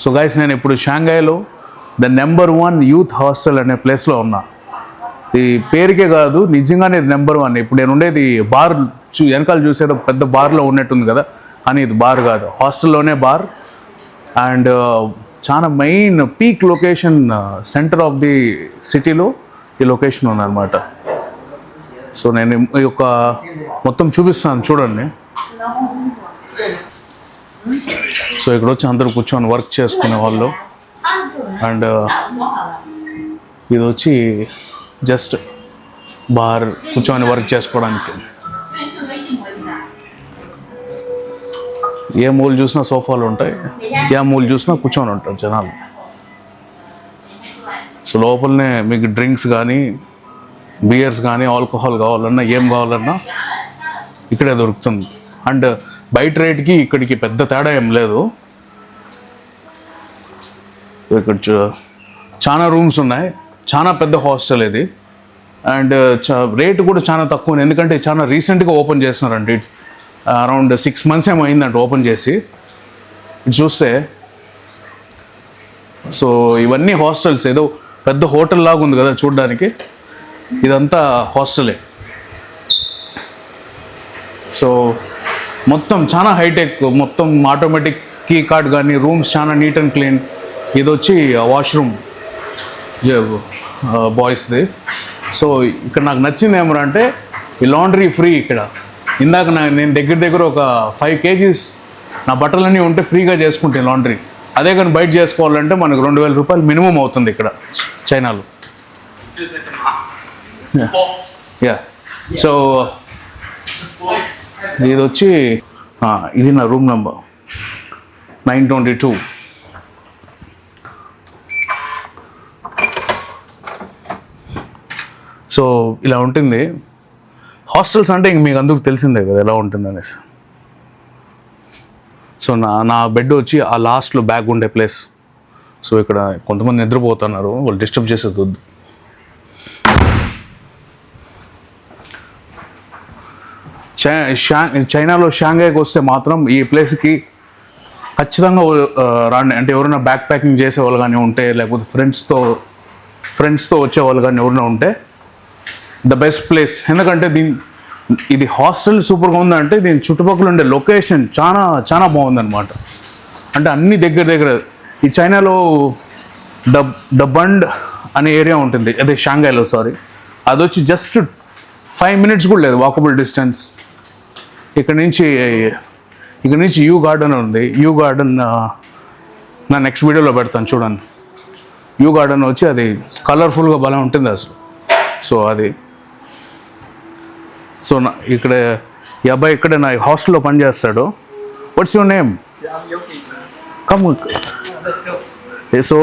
So guys, నేను ఇప్పుడు షాంఘైలో the number 1 youth hostel అనే ప్లేస్లో ఉన్నా. ఈ పేరుకే కాదు, నిజంగానే ఇది నెంబర్ 1. ఇప్పుడు నేను ఉండేది బార్, వెనకాల చూసేది పెద్ద బార్లో ఉన్నట్టుంది కదా, కానీ ఇది బార్ కాదు, హాస్టల్లోనే బార్. అండ్ చాలా main peak location, centre of the సిటీలో ఈ లొకేషన్ ఉందన్నమాట. సో నేను ఈ యొక్క మొత్తం చూపిస్తాను, చూడండి. సో ఇక్కడ వచ్చి అందరూ కూర్చొని వర్క్ చేసుకునే వాళ్ళు. అండ్ ఇది వచ్చి జస్ట్ బార్, కూర్చొని వర్క్ చేసుకోవడానికి. ఏ మూలు చూసినా సోఫాలు ఉంటాయి, ఏ మూలు చూసినా కూర్చొని ఉంటారు జనాలు. సో లోపలనే మీకు డ్రింక్స్ కానీ, బియర్స్ కానీ, ఆల్కహాల్ కావాలన్నా, ఏం కావాలన్నా ఇక్కడే దొరుకుతుంది. అండ్ బయట రేట్కి ఇక్కడికి పెద్ద తేడా ఏం లేదు. ఇక్కడ చాలా రూమ్స్ ఉన్నాయి, చాలా పెద్ద హాస్టల్ ఇది. అండ్ రేటు కూడా చాలా తక్కువ, ఎందుకంటే చాలా రీసెంట్గా ఓపెన్ చేస్తున్నారండి. అరౌండ్ 6 months ఏమో అయిందంట ఓపెన్ చేసి. ఇటు చూస్తే సో ఇవన్నీ హాస్టల్స్, ఏదో పెద్ద హోటల్ లాగా ఉంది కదా చూడడానికి, ఇదంతా హాస్టలే. సో మొత్తం చాలా హైటెక్, మొత్తం ఆటోమేటిక్ కీ కార్డ్ కానీ, రూమ్స్ చాలా నీట్ అండ్ క్లీన్. ఇది వచ్చి వాష్రూమ్ బాయ్స్ది. సో ఇక్కడ నాకు నచ్చింది ఏమరంటే ఈ లాండ్రీ ఫ్రీ ఇక్కడ. ఇందాక నేను దగ్గర ఒక 5 kgs నా బట్టలన్నీ ఉంటే ఫ్రీగా చేసుకుంటే లాండ్రీ. అదే కానీ బయట చేసుకోవాలంటే మనకు 2000 రూపాయలు మినిమం అవుతుంది ఇక్కడ చైనాలో. యా, సో ఇది వచ్చి ఇది నా రూమ్ నెంబర్ 922. సో ఇలా ఉంటుంది హాస్టల్స్ అంటే. ఇంక మీకు అందుకు తెలిసిందే కదా ఎలా ఉంటుంది అనేసి. సో నా బెడ్ వచ్చి ఆ లాస్ట్లో బ్యాగ్ ఉండే ప్లేస్. సో ఇక్కడ కొంతమంది నిద్రపోతున్నారు, వాళ్ళు డిస్టర్బ్ చేసేది వద్దు. చైనాలో షాంఘైకి వస్తే మాత్రం ఈ ప్లేస్కి ఖచ్చితంగా రాండి. అంటే ఎవరైనా బ్యాక్ ప్యాకింగ్ చేసేవాళ్ళు కానీ ఉంటే, లేకపోతే ఫ్రెండ్స్తో వచ్చేవాళ్ళు కానీ ఎవరైనా ఉంటే ద బెస్ట్ ప్లేస్. ఎందుకంటే ఇది హాస్టల్ సూపర్గా ఉందంటే దీని చుట్టుపక్కల ఉండే లొకేషన్ చాలా చాలా బాగుందన్నమాట. అంటే అన్ని దగ్గర ఈ చైనాలో ద బండ్ అనే ఏరియా ఉంటుంది, అదే షాంఘైలో, సారీ. అది వచ్చి జస్ట్ 5 minutes కూడా లేదు వాకబుల్ డిస్టెన్స్. ఇక్కడ నుంచి యూ గార్డెన్ ఉంది. యూ గార్డెన్ నా నెక్స్ట్ వీడియోలో పెడతాను చూడండి. యూ గార్డెన్ వచ్చి అది కలర్ఫుల్గా భలే ఉంటుంది అసలు. సో అది ఇక్కడ ఈ అబ్బాయి ఇక్కడే నా హాస్టల్లో పనిచేస్తాడు. What's your name? Come. So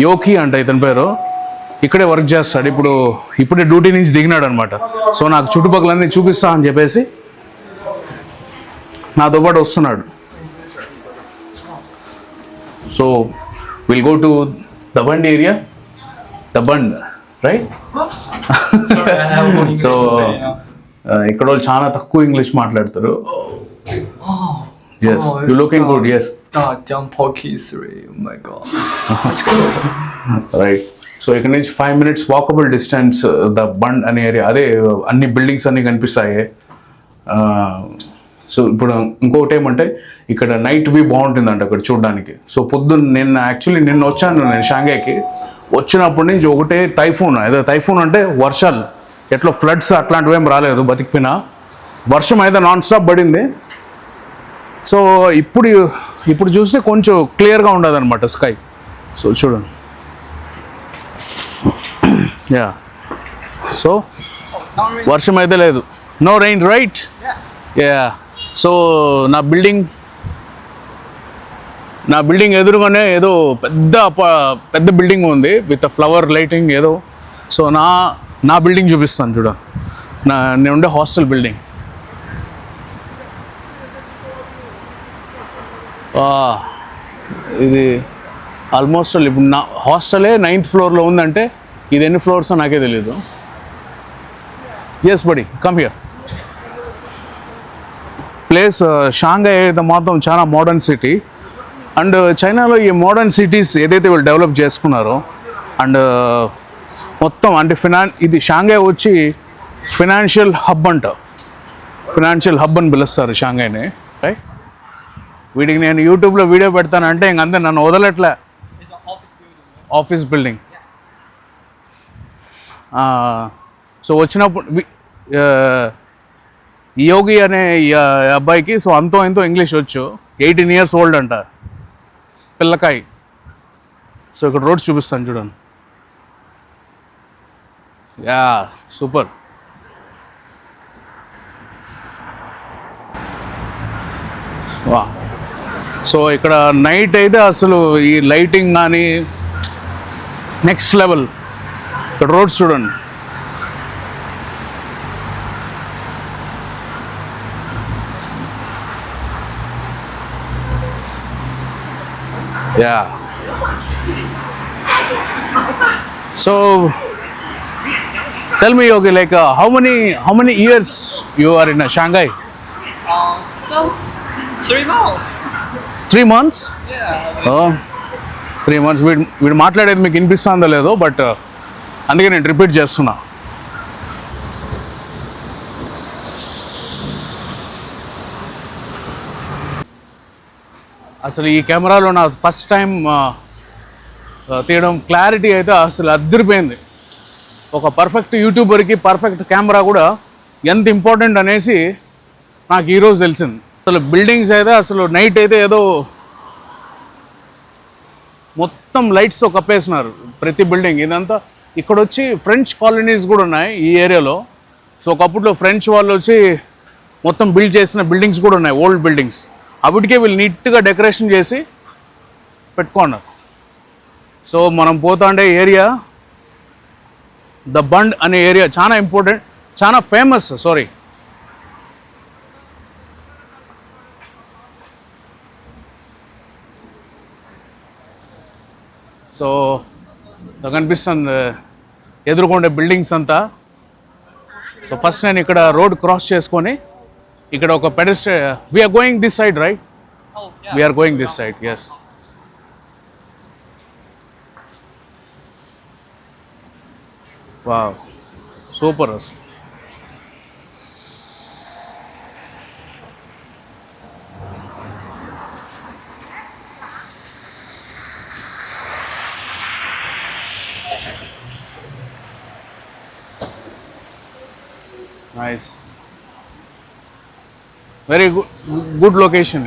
యోకి అంట ఇతని పేరు. ఇక్కడే వర్క్ చేస్తాడు. ఇప్పుడే డ్యూటీ నుంచి దిగినాడు అనమాట. సో నాకు చుట్టుపక్కలన్నీ చూపిస్తా అని చెప్పేసి నాతో పాటు వస్తున్నాడు. So will go to the bund area. The bund, right? So ఇక్కడ వాళ్ళు చాలా తక్కువ ఇంగ్లీష్ మాట్లాడతారు. Yes, you looking good. Yes. Right. So ఇక్కడ నుంచి 5 minutes walkable distance the Bund అనే ఏరియా. అదే అన్ని బిల్డింగ్స్ అన్నీ కనిపిస్తాయి. సో ఇప్పుడు ఇంకొకటి ఏమంటే ఇక్కడ నైట్ వ్యూ బాగుంటుందంట అక్కడ చూడడానికి. సో నిన్న వచ్చాను నేను షాంఘైకి. వచ్చినప్పటి నుంచి ఒకటే టైఫూన్. ఏదో టైఫూన్ అంటే వర్షాలు, ఎట్లా ఫ్లడ్స్ అట్లాంటివి ఏం రాలేదు, బతికిపోయినా. వర్షం అయితే నాన్ స్టాప్ పడింది. సో ఇప్పుడు చూస్తే కొంచెం క్లియర్గా ఉండదు అనమాట స్కై. సో చూడండి. యా, సో వర్షం అయితే లేదు. No rain, right? Yeah. So నా బిల్డింగ్ ఎదురుగానే ఏదో పెద్ద బిల్డింగ్ ఉంది విత్ ఫ్లవర్ లైటింగ్ ఏదో. సో నా బిల్డింగ్ చూపిస్తాను చూడండి. నేను ఉండే హాస్టల్ బిల్డింగ్. ఇది ఆల్మోస్ట్ ఇప్పుడు నా హాస్టలే 9th floorలో ఉందంటే ఇది ఎన్ని ఫ్లోర్స్ నాకే తెలీదు. ఎస్ బడి, కమ్ హియర్. ప్లేస్ షాంఘై అయితే మాత్రం చాలా మోడర్న్ సిటీ. అండ్ చైనాలో ఈ మోడర్న్ సిటీస్ ఏదైతే వీళ్ళు డెవలప్ చేసుకున్నారో అండ్ మొత్తం అంటే ఇది షాంఘై వచ్చి ఫినాన్షియల్ హబ్ అంట. ఫినాన్షియల్ హబ్ అని పిలుస్తారు షాంఘైని. రైట్, వీడికి నేను యూట్యూబ్లో వీడియో పెడతానంటే ఇంకంతే నన్ను వదలట్లే. Office building. సో వచ్చినప్పుడు యోగి అనే అబ్బాయికి సో అంతో ఎంతో ఇంగ్లీష్ వచ్చు. 18 years ఓల్డ్ అంట పిల్లకాయ. సో ఇక్కడ రోడ్స్ చూపిస్తాను చూడండి. Yeah super. వా. సో ఇక్కడ నైట్ అయితే అసలు ఈ లైటింగ్ కానీ నెక్స్ట్ లెవెల్. ఇక్కడ రోడ్స్ చూడండి. Yeah. So, tell me, Yogi, like how many years you are in Shanghai? Just 3 months. 3 months? Yeah. Oh, 3 months. వీడు మాట్లాడేది మీకు వినిపిస్తుందో లేదో, బట్ అందుకే నేను రిపీట్ చేస్తున్నా. అసలు ఈ కెమెరాలో నా ఫస్ట్ టైం తీయడం క్లారిటీ అయితే అసలు అద్దరిపోయింది. ఒక పర్ఫెక్ట్ యూట్యూబర్కి పర్ఫెక్ట్ కెమెరా కూడా ఎంత ఇంపార్టెంట్ అనేసి నాకు ఈరోజు తెలిసింది. అసలు బిల్డింగ్స్ అయితే అసలు నైట్ అయితే ఏదో మొత్తం లైట్స్తో కప్పేసినారు ప్రతి బిల్డింగ్. ఇదంతా ఇక్కడ వచ్చి ఫ్రెంచ్ కాలనీస్ కూడా ఉన్నాయి ఈ ఏరియాలో. సో ఒకప్పట్లో ఫ్రెంచ్ వాళ్ళు వచ్చి మొత్తం బిల్డ్ చేసిన బిల్డింగ్స్ కూడా ఉన్నాయి, ఓల్డ్ బిల్డింగ్స్. అప్పటికే వీళ్ళు నీట్గా డెకరేషన్ చేసి పెట్టుకున్నారు. సో మనం పోతాండే ఏరియా ద బండ్ అనే ఏరియా చాలా ఇంపార్టెంట్, చాలా ఫేమస్. సారీ, సో కనిపిస్తుంది ఎదురుకొండే బిల్డింగ్స్ అంతా. సో ఫస్ట్ నేను ఇక్కడ రోడ్ క్రాస్ చేసుకొని ఇక్కడ ఒక pedestrian. We're going this side, right? Oh, yeah. We're going this side, yes. Wow, super అసలు. Nice, very good location.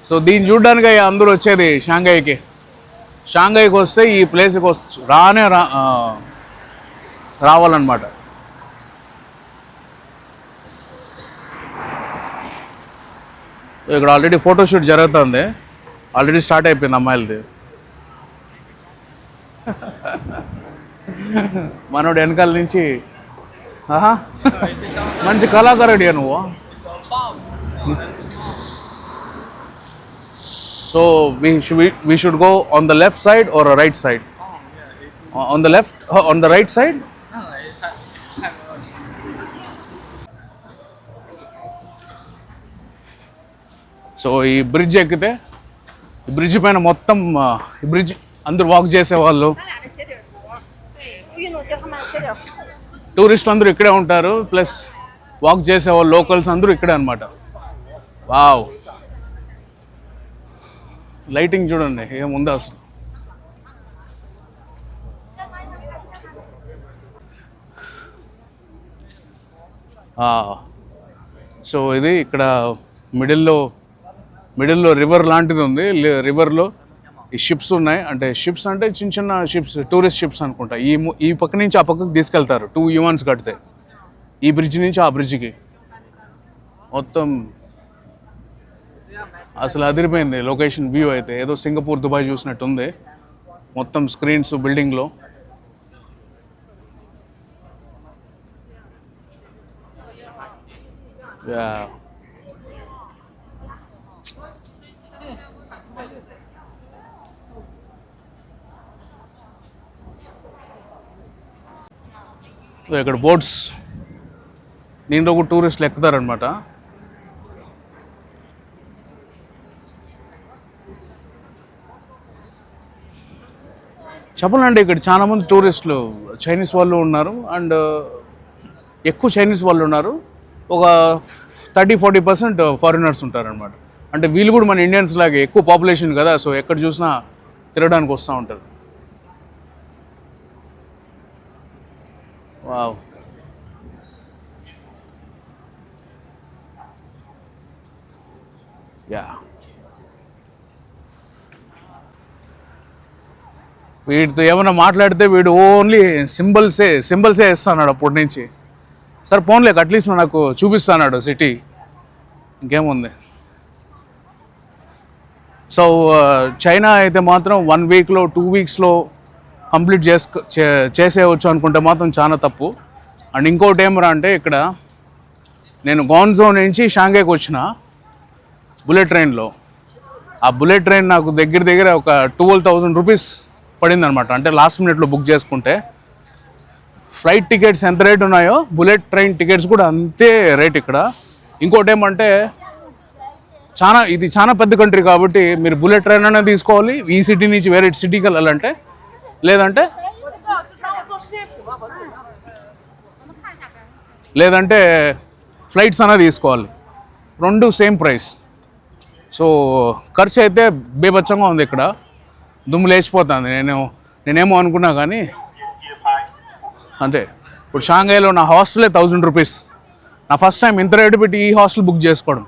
So దీన్ని చూడడానికి అందరూ వచ్చేది షాంఘైకి. షాంఘైకి వస్తే ఈ ప్లేస్కి రావాలన్నమాట. ఇక్కడ ఆల్రెడీ ఫోటోషూట్ జరుగుతుంది, ఆల్రెడీ స్టార్ట్ అయిపోయింది అమ్మాయిలది. మనోడు వెనకాల నుంచి ఆహా మంచి కళాకారుడియా నువ్వు. So we should go on the left side or a right side? On the left, on the right side? So ఈ బ్రిడ్జ్ ఎక్కితే ఈ బ్రిడ్జ్ పైన మొత్తం ఈ బ్రిడ్జ్ అందరూ వాక్ చేసేవాళ్ళు, టూరిస్టులు అందరూ ఇక్కడే ఉంటారు. ప్లస్ వాక్ చేసేవాళ్ళు లోకల్స్ అందరూ ఇక్కడే అనమాట. వావ్, లైటింగ్ చూడండి ఏముందో అసలు. సో ఇది ఇక్కడ మిడిల్లో రివర్ లాంటిది ఉంది. రివర్లో ఈ షిప్స్ ఉన్నాయి. అంటే షిప్స్ అంటే చిన్న చిన్న షిప్స్, టూరిస్ట్ షిప్స్ అనుకుంటా. ఈ పక్క నుంచి ఆ పక్కకి తీసుకెళ్తారు 2 yuans కడితే. ఈ బ్రిడ్జ్ నుంచి ఆ బ్రిడ్జ్కి మొత్తం అసలు అదిరిపోయింది లొకేషన్. వ్యూ అయితే ఏదో సింగపూర్, దుబాయ్ చూసినట్టు ఉంది. మొత్తం స్క్రీన్స్ బిల్డింగ్లో. ఇక్కడ బోట్స్, దీంట్లో కూడా టూరిస్టులు ఎక్కుతారనమాట. చెప్పాలంటే ఇక్కడ చాలామంది టూరిస్టులు చైనీస్ వాళ్ళు ఉన్నారు అండ్ ఎక్కువ చైనీస్ వాళ్ళు ఉన్నారు. ఒక 30-40% ఫారినర్స్ ఉంటారనమాట. అంటే వీళ్ళు కూడా మన ఇండియన్స్ లాగే ఎక్కువ పాపులేషన్ కదా, సో ఎక్కడ చూసినా తిరగడానికి వస్తూ ఉంటారు. Wow, yeah. వీడితో ఏమైనా మాట్లాడితే వీడు ఓన్లీ సింబల్సే ఇస్తున్నాడు అప్పటి నుంచి. సరే పోన్లేక అట్లీస్ట్ నాకు చూపిస్తున్నాడు సిటీ, ఇంకేముంది. సో చైనా అయితే మాత్రం 1 వీక్లో 2 వీక్స్లో కంప్లీట్ చేసేయవచ్చు అనుకుంటే మాత్రం చాలా తప్పు. అండ్ ఇంకోటి ఏమరా అంటే ఇక్కడ నేను గోన్జో నుంచి షాంఘైకి వచ్చిన బుల్లెట్ ట్రైన్లో. ఆ బుల్లెట్ ట్రైన్ నాకు దగ్గర ఒక 12,000 రూపీస్ పడిందనమాట. అంటే లాస్ట్ మినిట్లో బుక్ చేసుకుంటే. ఫ్లైట్ టికెట్స్ ఎంత రేట్ ఉన్నాయో బుల్లెట్ ట్రైన్ టికెట్స్ కూడా అంతే రేట్ ఇక్కడ. ఇంకోటి ఏమంటే ఇది చాలా పెద్ద కంట్రీ కాబట్టి మీరు బుల్లెట్ ట్రైన్ అనేది తీసుకోవాలి ఈ సిటీ నుంచి వేరే సిటీకి వెళ్ళాలంటే, లేదంటే ఫ్లైట్స్ అనేది తీసుకోవాలి. రెండు సేమ్ ప్రైస్. సో ఖర్చు అయితే బేబచ్చంగా ఉంది ఇక్కడ, దుమ్ము లేచిపోతుంది. నేనేమో అనుకున్నా కానీ అంతే. ఇప్పుడు షాంఘైలో నా హాస్టలే 1000 రూపీస్. నా ఫస్ట్ టైం ఇంత రేటు పెట్టి ఈ హాస్టల్ బుక్ చేసుకోవడం.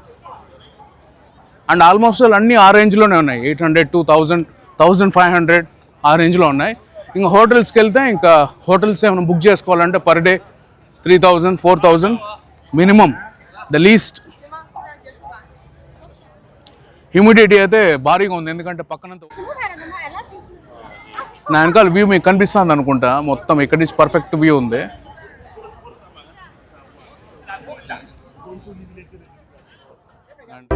అండ్ ఆల్మోస్ట్ అన్నీ ఆ రేంజ్లోనే ఉన్నాయి. 800 to 1000, 1500 ఆ రేంజ్లో ఉన్నాయి. ఇంకా హోటల్స్కి వెళ్తే ఇంకా హోటల్స్ ఏమైనా బుక్ చేసుకోవాలంటే per day 3000, 4000 minimum the least. Humidity అయితే భారీగా ఉంది, ఎందుకంటే పక్కనంతా నా వెనకాల వ్యూ మీకు కనిపిస్తుంది అనుకుంటా. మొత్తం ఇక్కడ నుంచి పర్ఫెక్ట్ వ్యూ ఉంది. And